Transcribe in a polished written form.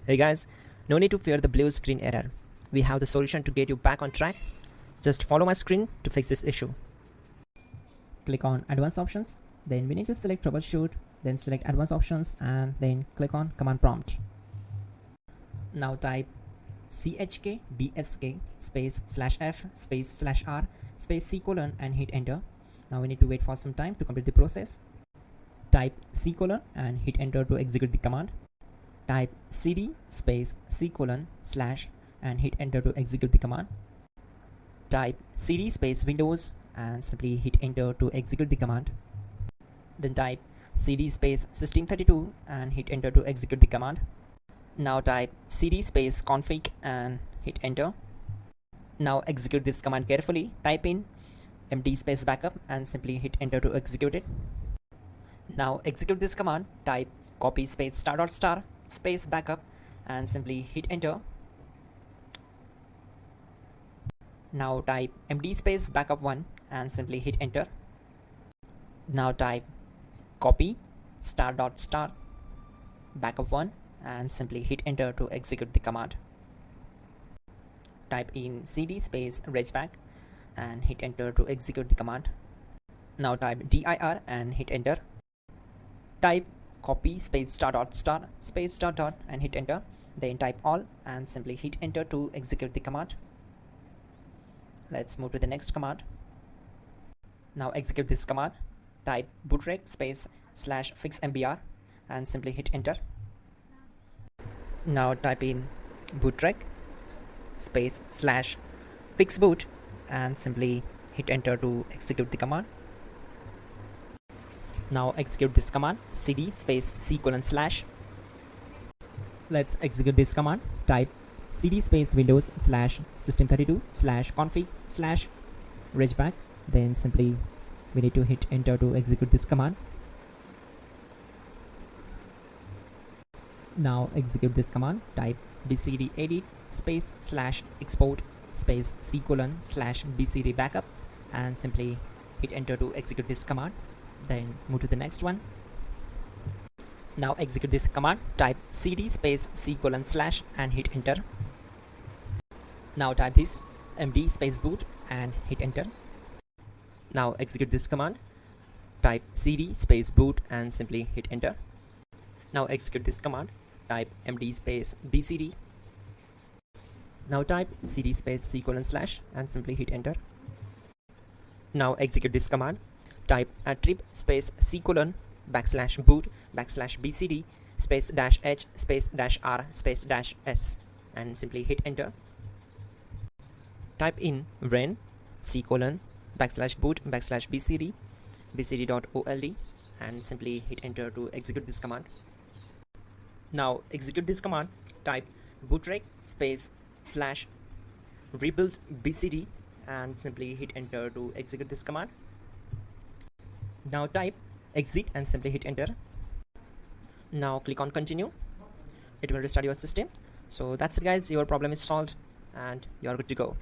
Hey guys, no need to fear the blue screen error. We have the solution to get you back on track. Just follow my screen to fix this issue. Click on Advanced Options, then we need to select Troubleshoot, then select Advanced Options and then click on Command Prompt. Now type chkdsk space /f space /r space c colon and hit enter. Now we need to wait for some time to complete the process. Type c colon and hit enter to execute the command. Type cd space c colon / and hit enter to execute the command. Type cd space windows and simply hit enter to execute the command. Then type cd space system32 and hit enter to execute the command. Now type cd space config and hit enter. Now execute this command carefully. Type in md space backup and simply hit enter to execute it. Now execute this command. Type copy space *** space backup and simply hit enter. Now type md space backup1 and simply hit enter. Now type copy *** backup1 and simply hit enter to execute the command. Type in cd space regback and hit enter to execute the command. Now type dir and hit enter. Type copy space ** space .. and hit enter. Then type all and simply hit enter to execute the command. Let's move to the next command. Now execute this command. Type bootrec space /fixmbr and simply hit enter. Now type in bootrec space /fixboot and simply hit enter to execute the command. Now execute this command cd space c colon /. Let's execute this command. Type cd space windows /system32 /config /regback. Then simply we need to hit enter to execute this command. Now execute this command. Type bcd edit space /export space c colon /bcd backup and simply hit enter to execute this command. Then move to the next one. Now execute this command. Type cd space c colon / and hit enter. Now type this md space boot and hit enter. Now execute this command. Type cd space boot and simply hit enter. Now execute this command. Type md space bcd. Now type cd space c colon / and simply hit enter. Now execute this command. Type attrib space c colon /boot /bcd space -h space -r space -s and simply hit enter. Type in ren c colon /boot /bcd bcd.old and simply hit enter to execute this command. Now execute this command. Type bootrec space /rebuild bcd and simply hit enter to execute this command. Now type exit and simply hit enter. Now click on continue. It will restart your system. So that's it guys, your problem is solved and you're good to go.